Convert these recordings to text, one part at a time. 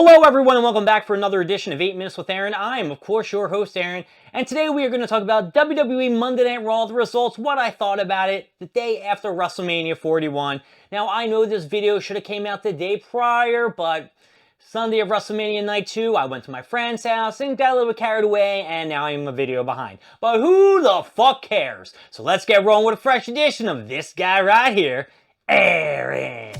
Hello everyone and welcome back for another edition of 8 Minutes with Aaron. I am of course your host Aaron, and today we are going to talk about WWE Monday Night Raw, the results, what I thought about it the day after WrestleMania 41. Now I know this video should have came out the day prior, but Sunday of WrestleMania Night 2, I went to my friend's house and got a little carried away, and now I'm a video behind. But who the fuck cares? So let's get rolling with a fresh edition of this guy right here, Aaron.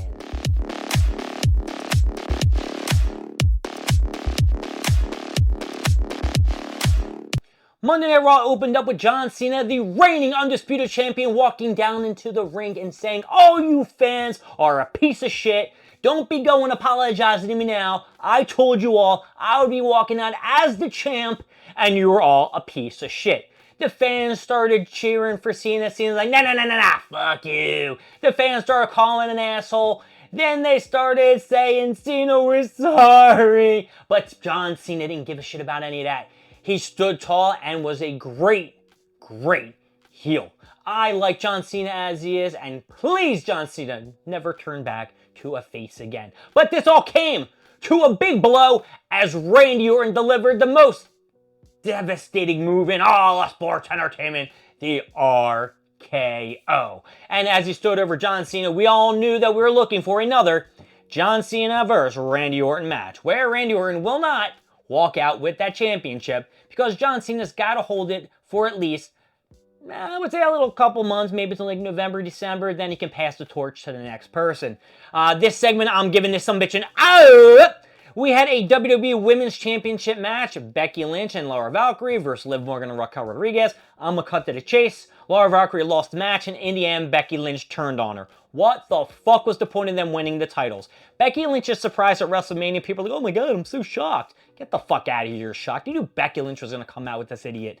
Monday Night Raw opened up with John Cena, the reigning undisputed champion, walking down into the ring and saying, "All you fans are a piece of shit. Don't be going apologizing to me now. I told you all I would be walking out as the champ, and you were all a piece of shit." The fans started cheering for Cena. Cena's like, nah, fuck you. The fans started calling an asshole. Then they started saying, "Cena, we're sorry." But John Cena didn't give a shit about any of that. He stood tall and was a great heel. I like John Cena as he is, and please, John Cena, never turn back to a face again. But this all came to a big blow as Randy Orton delivered the most devastating move in all of sports entertainment, the RKO. And as he stood over John Cena, we all knew that we were looking for another John Cena versus Randy Orton match, where Randy Orton will not walk out with that championship because John Cena's got to hold it for at least, I would say, a little couple months, maybe until like November, December. Then he can pass the torch to the next person. This segment, I'm giving this some bitchin'. We had a WWE Women's Championship match, Becky Lynch and Laura Valkyrie versus Liv Morgan and Raquel Rodriguez. I'm gonna cut to the chase. Laura Valkyrie lost the match, and in the end, Becky Lynch turned on her. What the fuck was the point of them winning the titles? Becky Lynch is surprised at WrestleMania. People are like, "Oh my god, I'm so shocked." Get the fuck out of here, you're shocked. You knew Becky Lynch was gonna come out with this idiot.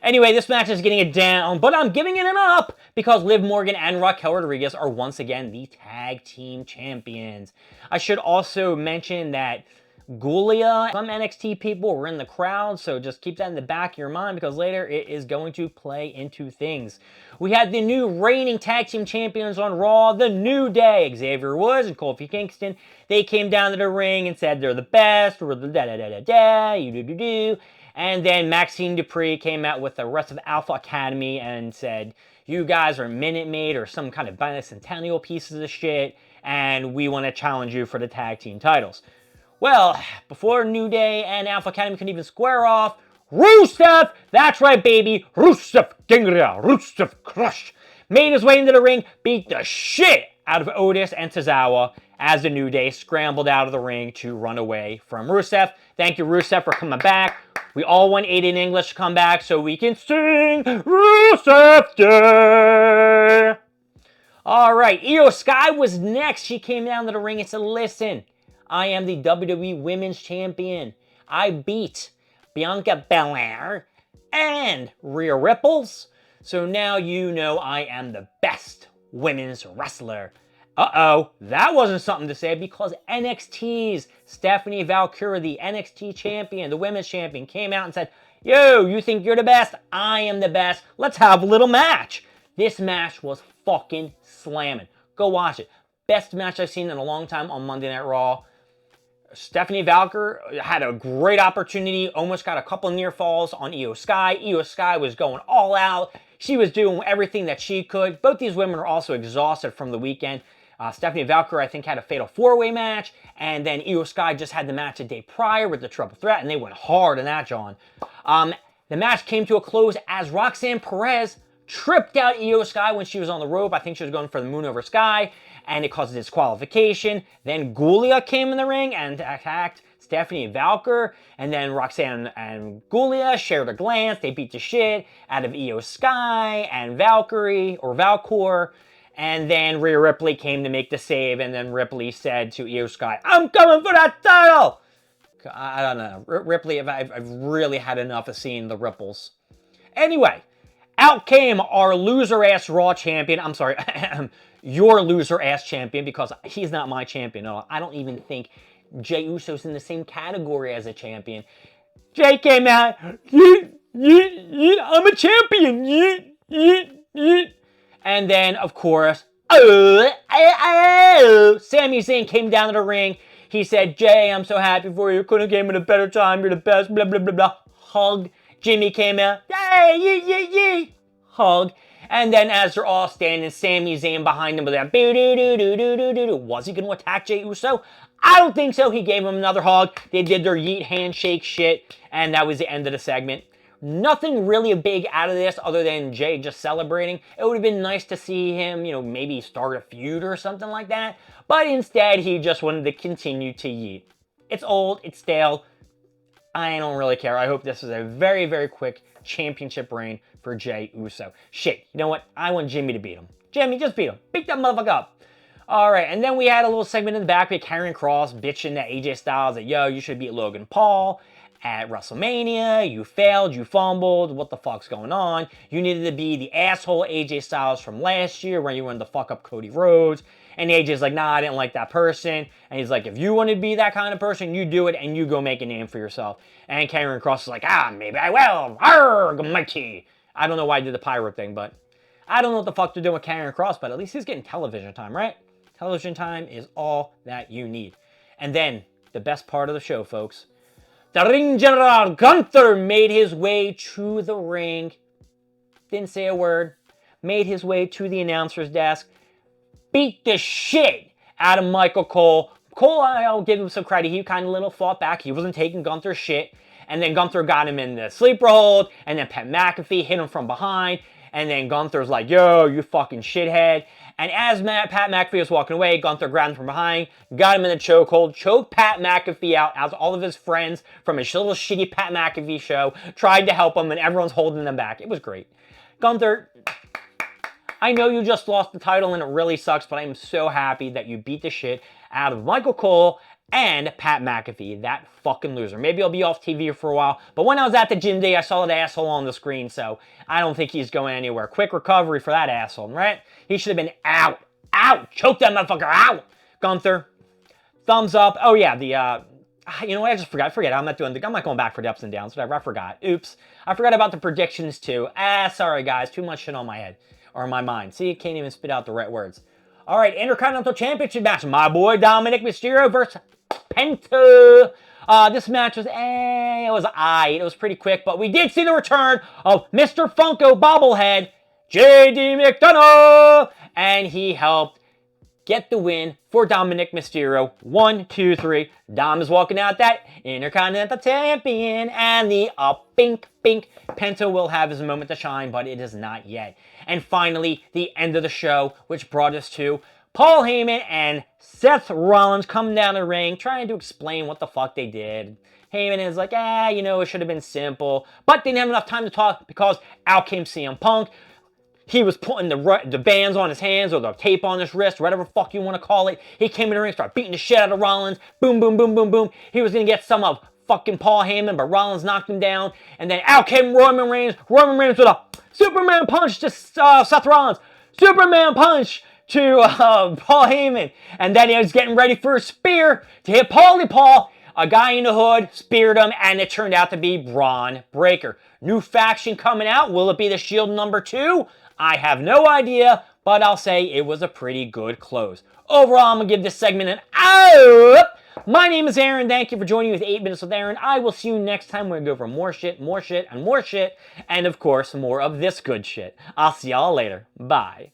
Anyway, this match is getting it down, but I'm giving it an up because Liv Morgan and Raquel Rodriguez are once again the tag team champions. I should also mention that Gulia, some NXT people were in the crowd, so just keep that in the back of your mind because later it is going to play into things. We had the new reigning tag team champions on Raw, The New Day, Xavier Woods and Kofi Kingston. They came down to the ring and said they're the best, we're the da-da-da-da-da, you-do-do-do. And then Maxine Dupree came out with the rest of Alpha Academy and said, "You guys are Minute Maid or some kind of bicentennial pieces of shit, and we want to challenge you for the tag team titles." Well, before New Day and Alpha Academy can even square off, RUSEV, that's right baby, RUSEV Gingra, RUSEV Crush, made his way into the ring, beat the shit out of Otis and Tozawa as the New Day scrambled out of the ring to run away from RUSEV. Thank you, RUSEV, for coming back. We all want Aiden English to come back so we can sing RUSEV Day. All right, Io Sky was next. She came down to the ring and said, "Listen, I am the WWE Women's Champion. I beat Bianca Belair and Rhea Ripples. So now you know I am the best women's wrestler." Uh-oh, that wasn't something to say because NXT's Stephanie Valkyrie, the NXT champion, the women's champion, came out and said, "Yo, you think you're the best? I am the best. Let's have a little match." This match was fucking slamming. Go watch it. Best match I've seen in a long time on Monday Night Raw. Stephanie Valkyrie had a great opportunity, almost got a couple near falls on Io Sky. Io Sky was going all out. She was doing everything that she could. Both these women are also exhausted from the weekend. Stephanie Valkyrie, I think, had a fatal four-way match, and then Io Sky just had the match a day prior with the triple threat, and they went hard in that, John. The match came to a close as Roxanne Perez tripped out Io Sky when she was on the rope. I think she was going for the moon over Sky, and it caused disqualification. Then Gulia came in the ring and attacked Stephanie Valkyrie, and then Roxanne and Gulia shared a glance. They beat the shit out of Io Sky and Valkyrie, or Valcor, and then Rhea Ripley came to make the save, and then Ripley said to Io Sky, "I'm coming for that title!" I don't know. Ripley, I've really had enough of seeing the ripples. Anyway, out came our loser-ass Raw champion. I'm sorry, your loser-ass champion, because he's not my champion. No, I don't even think Jey Uso's in the same category as a champion. Jey came out, I'm a champion. And then, of course, Sami Zayn came down to the ring. He said, Jay, I'm so happy for you. Couldn't have came at a better time. You're the best. Blah, blah, blah, blah. Hug. Jimmy came out. Yay, yee, yee, yee. Hug. And then as they're all standing, Sami Zayn behind him with that boo-doo-doo-doo-doo-doo-doo. Was he going to attack Jey Uso? I don't think so. He gave him another hug. They did their yeet handshake shit. And that was the end of the segment. Nothing really big out of this other than Jay just celebrating. It would have been nice to see him, maybe start a feud or something like that. But instead, he just wanted to continue to yeet. It's old. It's stale. I don't really care. I hope this is a very, very quick championship reign for Jey Uso. Shit, you know what? I want Jimmy to beat him. Jimmy, just beat him. Beat that motherfucker up. All right, and then we had a little segment in the back with Karrion Kross bitching at AJ Styles that, yo, you should beat Logan Paul at WrestleMania. You failed. You fumbled. What the fuck's going on? You needed to be the asshole AJ Styles from last year where you wanted to fuck up Cody Rhodes. And AJ's like, nah, I didn't like that person. And he's like, if you want to be that kind of person, you do it and you go make a name for yourself. And Karrion Kross is like, maybe I will. Arrgh, mighty. I don't know why I did the pyro thing, but I don't know what the fuck they're doing with Karrion Kross, but at least he's getting television time, right? Television time is all that you need. And then, the best part of the show, folks. The ring general Gunther made his way to the ring. Didn't say a word. Made his way to the announcer's desk. Beat the shit out of Michael Cole. Cole, I'll give him some credit. He kind of little fought back. He wasn't taking Gunther's shit. And then Gunther got him in the sleeper hold. And then Pat McAfee hit him from behind. And then Gunther's like, yo, you fucking shithead. And as Pat McAfee was walking away, Gunther grabbed him from behind, got him in the chokehold, choked Pat McAfee out as all of his friends from his little shitty Pat McAfee show tried to help him, and everyone's holding them back. It was great. Gunther, I know you just lost the title and it really sucks, but I'm so happy that you beat the shit out of Michael Cole and Pat McAfee, that fucking loser. Maybe I'll be off TV for a while, but when I was at the gym day, I saw that asshole on the screen, so I don't think he's going anywhere. Quick recovery for that asshole, right? He should have been out. Out! Choke that motherfucker out! Gunther, thumbs up. Oh yeah, you know what, I just forgot. I'm not going back for the ups and downs, whatever. I forgot. Oops. I forgot about the predictions too. Sorry guys, too much shit on my head. Or my mind. See, can't even spit out the right words. All right, Intercontinental Championship match. My boy Dominic Mysterio versus Penta. This match was, it was aight. It was pretty quick, but we did see the return of Mr. Funko Bobblehead, J.D. McDonough, and he helped get the win for Dominic Mysterio. 1, 2, 3. Dom is walking out that Intercontinental Champion, and the bink, bink. Penta will have his moment to shine, but it is not yet. And finally, the end of the show, which brought us to Paul Heyman and Seth Rollins coming down the ring, trying to explain what the fuck they did. Heyman is like, it should have been simple. But they didn't have enough time to talk because out came CM Punk. He was putting the bands on his hands or the tape on his wrist, whatever fuck you want to call it. He came in the ring, started beating the shit out of Rollins. Boom, boom, boom, boom, boom. He was going to get some of fucking Paul Heyman, but Rollins knocked him down. And then out came Roman Reigns. Roman Reigns with a Superman punch to Seth Rollins. Superman punch to Paul Heyman. And then he was getting ready for a spear to hit Paulie Paul. A guy in the hood speared him, and it turned out to be Braun Breaker. New faction coming out. Will it be the Shield number 2? I have no idea, but I'll say it was a pretty good close. Overall, I'm going to give this segment an out. My name is Aaron. Thank you for joining me with 8 Minutes with Aaron. I will see you next time. We're going to go for more shit, and more shit, and of course, more of this good shit. I'll see y'all later. Bye.